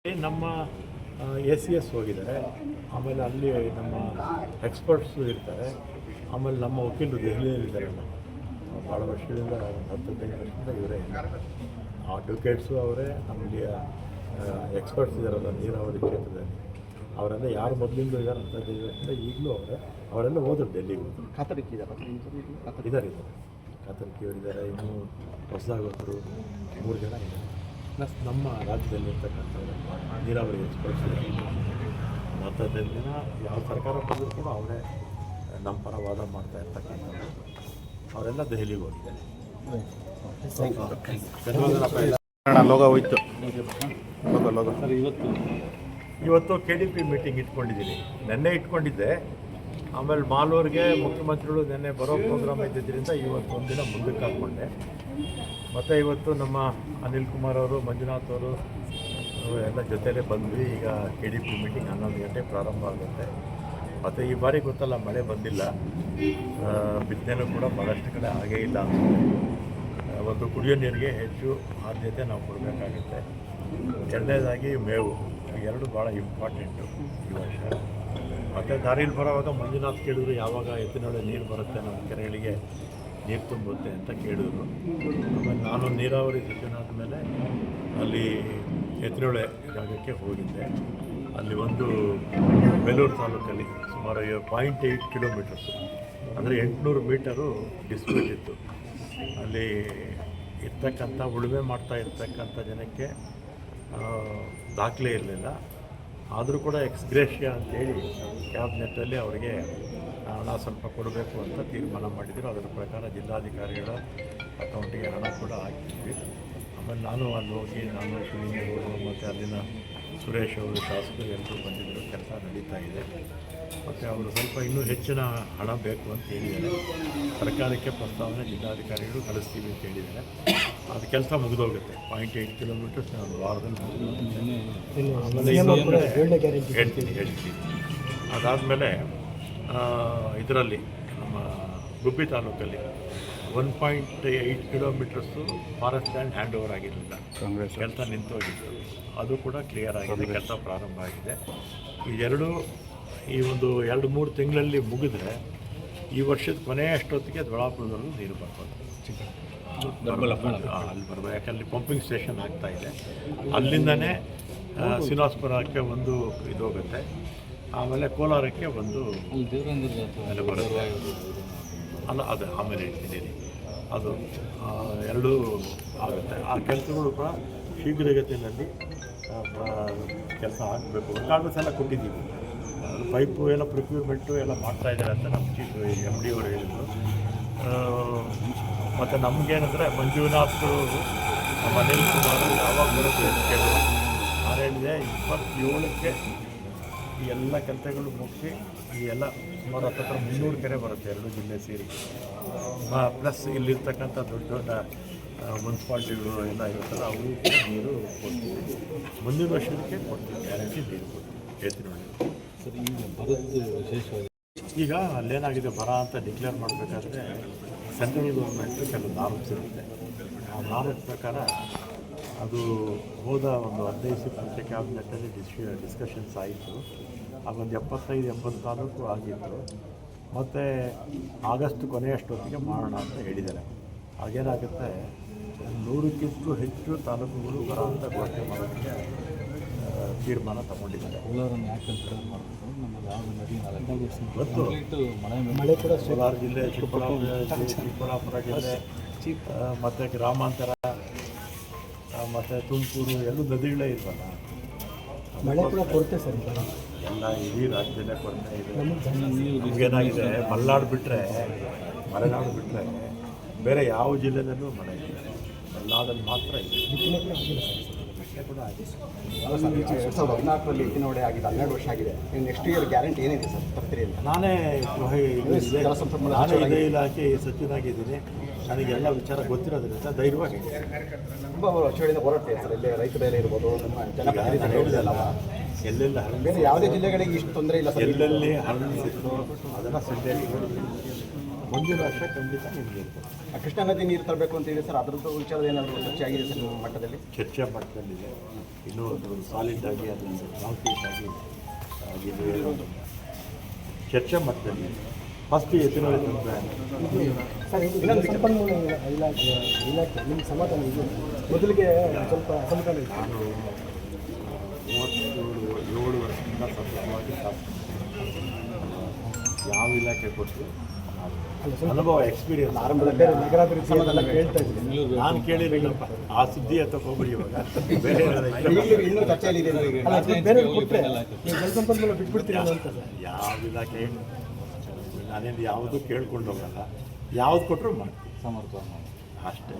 ನಮ್ಮ ACS ಹೋಗಿದ್ದಾರೆ. ಆಮೇಲೆ ಅಲ್ಲಿ ನಮ್ಮ ಎಕ್ಸ್ಪರ್ಟ್ಸು ಇರ್ತಾರೆ. ಆಮೇಲೆ ನಮ್ಮ ವಕೀಲರು ದೆಹಲಿಯಲ್ಲಿದ್ದಾರೆ. ಭಾಳ ವರ್ಷದಿಂದ 10-15 ವರ್ಷದಿಂದ ಇವರೇ ಅಡ್ವೊಕೇಟ್ಸು ಅವರೇ. ನಮಗೆ ಎಕ್ಸ್ಪರ್ಟ್ಸ್ ಇದ್ದಾರಲ್ಲ ನೀರಾವರಿ ಕ್ಷೇತ್ರದಲ್ಲಿ, ಅವರೆಲ್ಲ ಯಾರು ಮೊದಲಿಂದ ಇದ್ದಾರೆ ಅಂತ ವರ್ಷದಿಂದ ಈಗಲೂ ಅವರೆಲ್ಲ ಹೋದ್ರು ಡೆಲ್ಲಿಗೆ ಹೋದ್ರು. ಇದ್ದಾರೆ ಕಾತರ್ಕಿಯವರಿದ್ದಾರೆ. ಇನ್ನೂ ಹೊಸದಾಗಿ ಹೋದರು 3 ಜನ ಇದ್ದಾರೆ. ಪ್ಲಸ್ ನಮ್ಮ ರಾಜ್ಯದಲ್ಲಿರ್ತಕ್ಕಂಥವ್ರು ನೀರಾವರಿ ಎಕ್ಸ್ಪರ್ಟ್ಸ್ ಮತ್ತದಿನ ಯಾವ ಸರ್ಕಾರ ಬಂದರೂ ಕೂಡ ಅವರೇ ನಮ್ಮ ಪರ ವಾದ ಮಾಡ್ತಾ ಇರ್ತಕ್ಕಂಥವ್ರು. ಅವರೆಲ್ಲ ದೆಹಲಿಗೆ ಹೋಗಿದ್ದಾರೆ. ಲೋಗ ಹೋಯ್ತು ಸರ್. ಇವತ್ತು KDP ಮೀಟಿಂಗ್ ಇಟ್ಕೊಂಡಿದ್ದೀನಿ. ನೆನ್ನೆ ಇಟ್ಕೊಂಡಿದ್ದೆ. ಆಮೇಲೆ ಮಾಲೂರಿಗೆ ಮುಖ್ಯಮಂತ್ರಿಗಳು ನೆನ್ನೆ ಬರೋ ಪ್ರೋಗ್ರಾಮ್ ಇದ್ದಿದ್ದರಿಂದ ಇವತ್ತು ಒಂದಿನ ಮುಂದಕ್ಕೆ ಹಾಕ್ಕೊಂಡೆ. ಮತ್ತು ಇವತ್ತು ನಮ್ಮ ಅನಿಲ್ ಕುಮಾರ್ ಅವರು, ಮಂಜುನಾಥ್ ಅವರು ಎಲ್ಲ ಜೊತೆಲೇ ಬಂದ್ವಿ. ಈಗ KDP ಮೀಟಿಂಗ್ 11 ಗಂಟೆ ಪ್ರಾರಂಭ ಆಗುತ್ತೆ. ಮತ್ತು ಈ ಬಾರಿ ಗೊತ್ತಲ್ಲ, ಮಳೆ ಬಂದಿಲ್ಲ, ಬಿತ್ತನೆನೂ ಕೂಡ ಭಾಳಷ್ಟು ಕಡೆ ಆಗೇ ಇಲ್ಲ ಅನಿಸುತ್ತೆ. ಒಂದು ಕುಡಿಯೋ ನೀರಿಗೆ ಹೆಚ್ಚು ಆದ್ಯತೆ ನಾವು ಕೊಡಬೇಕಾಗುತ್ತೆ. ಎರಡನೇದಾಗಿ ಮೇವು, ಎರಡು ಭಾಳ ಇಂಪಾರ್ಟೆಂಟು ಈ ವರ್ಷ. ಮತ್ತು ದಾರಿಲಿ ಬರೋವಾಗ ಮಂಜುನಾಥ್ ಕೇಳಿದ್ರು, ಯಾವಾಗ ಎತ್ತಿನೊಳಗೆ ನೀರು ಬರುತ್ತೆ ನಮ್ಮ ಕೆರೆಗಳಿಗೆ ನೀರು ತುಂಬುತ್ತೆ ಅಂತ ಕೇಳಿದ್ರು. ಆಮೇಲೆ ನಾನು ನೀರಾವರಿ ಸಚಿವನಾದ ಮೇಲೆ ಅಲ್ಲಿ ಎತ್ತಿನೊಳೆ ಜಾಗಕ್ಕೆ ಹೋಗಿದ್ದೆ. ಅಲ್ಲಿ ಒಂದು ಬೇಲೂರು ತಾಲೂಕಲ್ಲಿ ಸುಮಾರು 0.8 ಕಿಲೋಮೀಟರ್ಸು, ಅಂದರೆ 800 ಮೀಟರು ಡಿಸ್ಪ್ಯೂಟ್ ಇತ್ತು. ಅಲ್ಲಿ ಇರ್ತಕ್ಕಂಥ ಉಳುಮೆ ಮಾಡ್ತಾ ಇರ್ತಕ್ಕಂಥ ಜನಕ್ಕೆ ದಾಖಲೆ ಇರಲಿಲ್ಲ. ಆದರೂ ಕೂಡ ಎಕ್ಸ್ಗ್ರೇಷಿಯಾ ಅಂತೇಳಿ ಕ್ಯಾಬಿನೆಟ್ಟಲ್ಲಿ ಅವರಿಗೆ ಹಣ ಸ್ವಲ್ಪ ಕೊಡಬೇಕು ಅಂತ ತೀರ್ಮಾನ ಮಾಡಿದರು. ಅದರ ಪ್ರಕಾರ ಜಿಲ್ಲಾಧಿಕಾರಿಗಳ ಅಕೌಂಟಿಗೆ ಹಣ ಕೂಡ ಹಾಕಿದ್ವಿ. ಆಮೇಲೆ ನಾನು ಅಲ್ಲಿ ಹೋಗಿ, ನಾನು ಶ್ರೀನಿವರು ಮತ್ತು ಅಲ್ಲಿನ ಸುರೇಶ್ ಅವರು, ಶಾಸಕರು ಎಲ್ಲರೂ ಬಂದಿದ್ದರು. ಕೆಲಸ ನಡೀತಾ ಇದೆ. ಮತ್ತು ಅವರು ಸ್ವಲ್ಪ ಇನ್ನೂ ಹೆಚ್ಚಿನ ಹಣ ಬೇಕು ಅಂತ ಹೇಳಿದ್ದಾರೆ. ಸರ್ಕಾರಕ್ಕೆ ಪ್ರಸ್ತಾವನೆ ಜಿಲ್ಲಾಧಿಕಾರಿಗಳು ಕಳಿಸ್ತೀವಿ ಅಂತ ಹೇಳಿದ್ದಾರೆ. ಅದು ಕೆಲಸ ಮುಗಿದೋಗುತ್ತೆ. 0.8 ಕಿಲೋಮೀಟರ್ಸ್ ಒಂದು ವಾರದಲ್ಲಿ ಹೇಳ್ತೀವಿ. ಅದಾದಮೇಲೆ ಇದರಲ್ಲಿ ನಮ್ಮ ಗುಬ್ಬಿ ತಾಲೂಕಲ್ಲಿ 1.8 kilometres forest land hand over ಆಗಿರಲಿಲ್ಲ. ಕೆಲಸ ನಿಂತೋಗಿತ್ತು. ಅದು ಕೂಡ ಕ್ಲಿಯರ್ ಆಗಿದೆ. ಕೆಲಸ ಪ್ರಾರಂಭ ಆಗಿದೆ. ಇದೆರಡು ಈ ಒಂದು 2-3 ತಿಂಗಳಲ್ಲಿ ಮುಗಿದ್ರೆ ಈ ವರ್ಷದ ಕೊನೆಯ ಅಷ್ಟೊತ್ತಿಗೆ ದೊಡ್ಡಾಪುರದಲ್ಲೂ ನೀರು ಬರ್ಬೋದು. ಅಲ್ಲಿ ಬರ್ಬೋದು. ಯಾಕಂದರೆ ಪಂಪಿಂಗ್ ಸ್ಟೇಷನ್ ಆಗ್ತಾಯಿದೆ. ಅಲ್ಲಿಂದನೇ ಶ್ರೀನಿವಾಸಪುರಕ್ಕೆ ಒಂದು ಇದು ಹೋಗುತ್ತೆ. ಆಮೇಲೆ ಕೋಲಾರಕ್ಕೆ ಒಂದು ಅಲ್ಲಿ ಬರುತ್ತೆ. ಅಲ್ಲ, ಅದು ಆಮೇಲೆ ಹೇಳ್ತಿದ್ದೀನಿ. ಅದು ಎರಡೂ ಆಗುತ್ತೆ. ಆ ಕೆಲಸಗಳು ಕೂಡ ಶೀಘ್ರಗತಿಯಲ್ಲಿ ಕೆಲಸ ಆಗಬೇಕು. ರೆಕಾರ್ಡ್ಸ್ ಎಲ್ಲ ಕೊಟ್ಟಿದ್ದೀವಿ. ಪೈಪು ಎಲ್ಲ ಪ್ರೊಕ್ಯೂರ್ಮೆಂಟು ಎಲ್ಲ ಮಾಡ್ತಾಯಿದ್ದಾರೆ ಅಂತ ನಮ್ಮ ಚೀಫ್ MD ಅವರು ಹೇಳಿದರು. ಮತ್ತು ನಮಗೇನಂದರೆ ಮಂಜುನಾಥ್, ನಮ್ಮ ಅನಿಲ್ ಕುಮಾರ್ ಯಾವಾಗ ಬರುತ್ತೆ ಅಂತ ಕೇಳಿದ್ರು. ನಾನು ಹೇಳಿದೆ 27ಕ್ಕೆ ಈ ಎಲ್ಲ ಕೆಲಸಗಳು ಮುಗಿಸಿ ಈ ಎಲ್ಲ ಸುಮಾರು 300 ಕೆರೆ ಬರುತ್ತೆ, 2 ಜಿಲ್ಲೆ ಸೇರಿ. ಪ್ಲಸ್ ಇಲ್ಲಿರ್ತಕ್ಕಂಥ ದೊಡ್ಡ ದೊಡ್ಡ ಮುನ್ಸಿಪಾಲ್ಟಿಗಳು ಎಲ್ಲ ಇರುತ್ತಲ್ಲ, ಅವರು ನೀರು ಕೊಡ್ತೀವಿ. ಮುಂದಿನ ವರ್ಷಕ್ಕೆ ಕೊಡ್ತೀವಿ, ಗ್ಯಾರಂಟಿ ನೀರು ಕೊಡ್ತೀವಿ. ಎತ್ತಿನೊಳಗೆ ಸರ್, ಈಗ ಬರೋದು ವಿಶೇಷವಾಗಿ ಈಗ ಅಲ್ಲೇನಾಗಿದೆ, ಬರ ಅಂತ ಡಿಕ್ಲೇರ್ ಮಾಡಬೇಕಾದ್ರೆ ಸೆಂಟ್ರಲ್ ಗೌರ್ಮೆಂಟು ಕೆಲವು ನಾರ್ಮ್ಸ್ ಇರುತ್ತೆ. ಆ ನಾರ್ಮ್ಸ್ ಪ್ರಕಾರ ಅದು ಹೋದ ಒಂದು 15 ಮುಂಚೆ ಕ್ಯಾಬಿನೆಟ್ಟಲ್ಲಿ ಡಿಸ್ಕಷನ್ಸ್ ಆಯಿತು. ಆಗೊಂದು 75-80 ತಾಲೂಕು ಆಗಿತ್ತು. ಮತ್ತು ಆಗಸ್ಟ್ ಕೊನೆಯಷ್ಟೊತ್ತಿಗೆ ಮಾಡೋಣ ಅಂತ ಹೇಳಿದ್ದಾರೆ. ಹಾಗೇನಾಗುತ್ತೆ, 100ಕ್ಕಿಂತ ಹೆಚ್ಚು ತಾಲೂಕುಗಳು ಬರ ಅಂತ ಘೋಷಣೆ ಮಾಡೋದಕ್ಕೆ ತೀರ್ಮಾನ ತಗೊಂಡಿದ್ದಾರೆ. ಗೊತ್ತು, ಮಳೆ ಕೂಡ ಕೋಲಾರ ಜಿಲ್ಲೆ, ಚಿಕ್ಕಬಳ್ಳಾಪುರ ಜಿಲ್ಲೆ, ಮತ್ತು ಗ್ರಾಮಾಂತರ, ಮತ್ತು ತುಮಕೂರು ಎಲ್ಲೂ ನದಿಗಳೇ ಇಲ್ವಲ್ಲ. ಮಳೆ ಕೂಡ ಕೊರತೆ ಸರ್. ಎಲ್ಲ ಇಡೀ ರಾಜ್ಯದಲ್ಲೇ ಕೊರತೆ ಇದೆ. ನಮಗೇನಾಗಿದೆ, ಮಲೆನಾಡು ಬಿಟ್ಟರೆ ಬೇರೆ ಯಾವ ಜಿಲ್ಲೆಯಲ್ಲೂ ಮಳೆ ಇಲ್ಲ. ಮಲೆನಾಡಲ್ಲಿ ಮಾತ್ರ ಇದೆ. ಕೂಡ ಆಗಿದೆ. 2014ರಲ್ಲಿ ಎತ್ತಿನೊಡೆ ಆಗಿದೆ. 12 ವರ್ಷ ಆಗಿದೆ. ನೆಕ್ಸ್ಟ್ ಇಯರ್ ಗ್ಯಾರಂಟಿ ಏನಿದೆ ಸರ್ ತರ್ತೀರಿ ಅಂತ? ನಾನೇ ಇದೇ ಇಲಾಖೆ ಸಚಿವನಾಗಿದ್ದೀನಿ. ನನಗೆಲ್ಲ ವಿಚಾರ ಗೊತ್ತಿರೋದ್ರಿಂದ ಧೈರ್ಯವಾಗಿ ತುಂಬ ವರ್ಷಗಳಿಂದ ಹೋರಾಟ ಸರ್. ಇಲ್ಲೇ ರೈತರೇ ಇರ್ಬೋದು, ನಮ್ಮ ಜನಪ್ರತಿನಿಧಿಗಳು ಎಲ್ಲೆಲ್ಲ ಬೇರೆ ಯಾವುದೇ ಜಿಲ್ಲೆಗಳಿಗೆ ಇಷ್ಟು ತೊಂದರೆ ಇಲ್ಲ ಸರ್. ಎಲ್ಲೆಲ್ಲಿ ಹರಡಿಸಿದ್ರು ಅದನ್ನು ಸಂಡೇ ಮುಂದಿನ ವರ್ಷ ಖಂಡಿತ ನಿಮ್ಗೆ ಇರ್ತದೆ. ಕೃಷ್ಣಾ ನದಿ ನೀರು ತರಬೇಕು ಅಂತ ಹೇಳಿ ಸರ್, ಅದರದ್ದು ವಿಚಾರದ ಏನಾದರೂ ಚರ್ಚೆ ಆಗಿದೆ ಸರ್ ನಿಮ್ಮ ಮಟ್ಟದಲ್ಲಿ? ಚರ್ಚೆ ಮಟ್ಟದಲ್ಲಿದೆ. ಇನ್ನೂ ಅದು ಸಾಲಿಡ್ ಆಗಿ ಅದನ್ನು ಕಾಂಕ್ರೀಟ್ ಆಗಿ ಆಗಿದೆ. ಚರ್ಚೆ ಮಟ್ಟದಲ್ಲಿ ಫಸ್ಟ್ ಎತ್ತಿನೊಳೆ ತಂದ್ರೆ ಸರ್ ಇನ್ನೊಂದು ಸಂಪನ್ಮೂಲ ಇಲಾಖೆ ನಿಮ್ಗೆ ಸಮಾಧಾನ ಇದೆ? ಮೊದಲಿಗೆ ಸ್ವಲ್ಪ ಅಸಮಾಧಾನ ಇತ್ತು. ನಾನು 37 ವರ್ಷದಿಂದ ಸತತವಾಗಿ ಯಾವ ಇಲಾಖೆ ಕೊಟ್ಟು ಅನುಭವ ಎಕ್ಸ್ಪೀರಿಯನ್ಸ್ ಆರಂಭದಲ್ಲಿ ನಗರಾಭಿವೃದ್ಧಿ ಎಲ್ಲ ಕೇಳ್ತಾ ಇದ್ದೀನಿ. ನಾನು ಕೇಳಿರಲಿಲ್ಲಪ್ಪ. ಆ ಸುದ್ದಿ ಅಂತ ಹೋಗ್ಬಿಡಿ ಇವಾಗ. ಬೇರೆ ಇನ್ನೂ ಚರ್ಚೆಯಲ್ಲಿ ಇದೆ ಅಲ್ಲ ಅದು ಬೇರೆ ಕೊಟ್ಟರೆ ನೀವು ಜಲಸಂಪನ್ಮೂಲ ಬಿಟ್ಬಿಡ್ತೀರಾ ಅಂತ ಸರ್. ಯಾವ ಇಲಾಖೆ ನಾನೇನು ಯಾವುದು ಕೇಳ್ಕೊಂಡು ಹೋಗಲ್ಲ. ಯಾವ್ದು ಕೊಟ್ಟರು ಮಾಡ್ತೀನಿ ಸಮರ್ಥ ಅಷ್ಟೇ.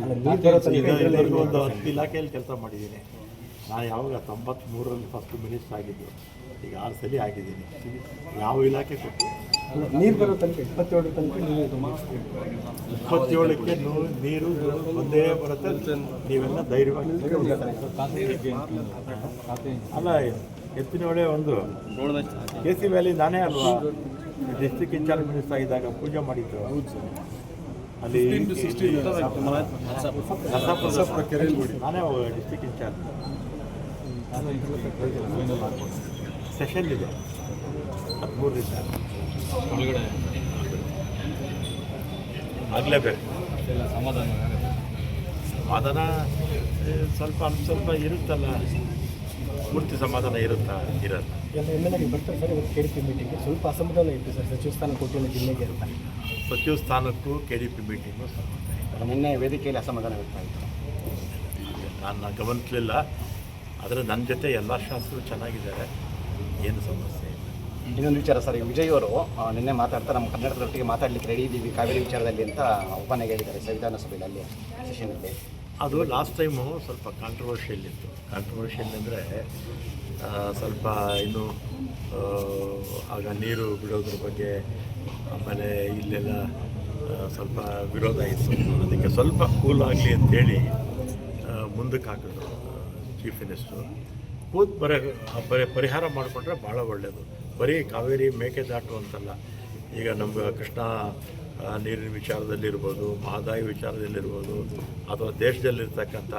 ಅಲ್ಲ ನೀರು ಬರೋ ತನಕ ಇಲ್ಲಿವರೆಗೂ ಒಂದು 10 ಇಲಾಖೆಯಲ್ಲಿ ಕೆಲಸ ಮಾಡಿದ್ದೀನಿ. ನಾನು ಯಾವಾಗ 93ರಲ್ಲಿ ಫಸ್ಟ್ ಮಿನಿಸ್ಟರ್ ಆಗಿದ್ದು. ಈಗ 6 ಸಲ ಆಗಿದ್ದೀನಿ. ಯಾವ ಇಲಾಖೆ ಕೊಟ್ಟು ನೀರು ಬರೋ ತನಕ 27 ತನಕ ನೀವು 27ಕ್ಕೆ ನೀರು ಒಂದೇ ಬರುತ್ತೆ. ನೀವೆಲ್ಲ ಧೈರ್ಯವಾಗಿ ಅಲ್ಲ. ಎತ್ತಿನೊಳೆ ಒಂದು KC ವ್ಯಾಲಿ ನಾನೇ ಅಲ್ವಾ ಡಿಸ್ಟ್ರಿಕ್ಟ್ ಇನ್ಚಾರ್ಜ್ ಮಿನಿಸ್ಟರ್ ಆಗಿದ್ದಾಗ ಪೂಜೆ ಮಾಡಿದ್ದು. ಅಲ್ಲಿ ನಾನೇ ಡಿಸ್ಟ್ರಿಕ್ಟ್ ಇನ್ಚಾರ್ಜ್. ಸೆಷನ್ ಇದೆ 13ರಿಂದ ಆಗಲೇಬೇಕು. ಸಮಾಧಾನ ಸ್ವಲ್ಪ ಇರುತ್ತಲ್ಲ. ಪೂರ್ತಿ ಸಮಾಧಾನ ಇರುತ್ತಾ? ಇರಲ್ಲ. ಎಲ್ಲ MLA ಬರ್ತಾರೆ ಸರ್. ಇವತ್ತು KDP ಮೀಟಿಂಗ್ಗೆ ಸ್ವಲ್ಪ ಅಸಮಾಧಾನ ಇತ್ತು ಸರ್. ಸಚಿವ ಸ್ಥಾನ ಕೊಟ್ಟಿಲ್ಲ ಜಿಲ್ಲೆಗೆ ಅಂತ. ಸಚಿವ ಸ್ಥಾನಕ್ಕೂ KDP ಮೀಟಿಂಗು ನಿನ್ನೆ ವೇದಿಕೆಯಲ್ಲಿ ಅಸಮಾಧಾನ ವ್ಯಕ್ತವಾಯಿತು. ನಾನು ಗಮನಿಸಲಿಲ್ಲ. ಆದರೆ ನನ್ನ ಜೊತೆ ಎಲ್ಲ ಶಾಸಕರು ಚೆನ್ನಾಗಿದ್ದಾರೆ, ಏನು ಸಮಸ್ಯೆ ಇಲ್ಲ. ಇನ್ನೊಂದು ವಿಚಾರ ಸರ್, ವಿಜಯ್ ಅವರು ನಿನ್ನೆ ಮಾತಾಡ್ತಾ ನಮ್ಮ ಕನ್ನಡದೊಟ್ಟಿಗೆ ಮಾತಾಡಲಿಕ್ಕೆ ರೆಡಿ ಇದ್ದೀವಿ ಕಾವೇರಿ ವಿಚಾರದಲ್ಲಿ ಅಂತ ಒಪ್ಪಂದಕ್ಕೆ ಹೇಳಿದ್ದಾರೆ ಸಂವಿಧಾನಸಭೆಯಲ್ಲಿ ಅಲ್ಲಿ ಸೆಷನಲ್ಲಿ. ಅದು ಲಾಸ್ಟ್ ಟೈಮು ಸ್ವಲ್ಪ ಕಾಂಟ್ರವರ್ಷಿಯಲ್ ಇತ್ತು. ಕಾಂಟ್ರವರ್ಷಿಯಲ್ ಅಂದರೆ ಸ್ವಲ್ಪ ಇನ್ನು ಆಗ ನೀರು ಬಿಡೋದ್ರ ಬಗ್ಗೆ, ಆಮೇಲೆ ಇಲ್ಲೆಲ್ಲ ಸ್ವಲ್ಪ ವಿರೋಧ ಇತ್ತು. ಅದಕ್ಕೆ ಸ್ವಲ್ಪ ಕೂಲ್ ಆಗಲಿ ಅಂತೇಳಿ ಮುಂದಕ್ಕೆ ಹಾಕಿದ್ರು ಚೀಫ್ ಮಿನಿಸ್ಟ್ರು. ಕೂತ್ ಪರಿಹಾರ ಮಾಡಿಕೊಂಡ್ರೆ ಭಾಳ ಒಳ್ಳೆಯದು. ಬರೀ ಕಾವೇರಿ ಮೇಕೆದಾಟು ಅಂತಲ್ಲ, ಈಗ ನಮ್ಮ ಕೃಷ್ಣಾ ನೀರಿನ ವಿಚಾರದಲ್ಲಿರ್ಬೋದು, ಮಹದಾಯಿ ವಿಚಾರದಲ್ಲಿರ್ಬೋದು, ಅಥವಾ ದೇಶದಲ್ಲಿರ್ತಕ್ಕಂಥ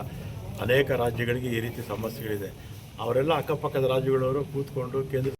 ಅನೇಕ ರಾಜ್ಯಗಳಿಗೆ ಈ ರೀತಿ ಸಮಸ್ಯೆಗಳಿದೆ. ಅವರೆಲ್ಲ ಅಕ್ಕಪಕ್ಕದ ರಾಜ್ಯಗಳವರು ಕೂತ್ಕೊಂಡು ಕೇಂದ್ರ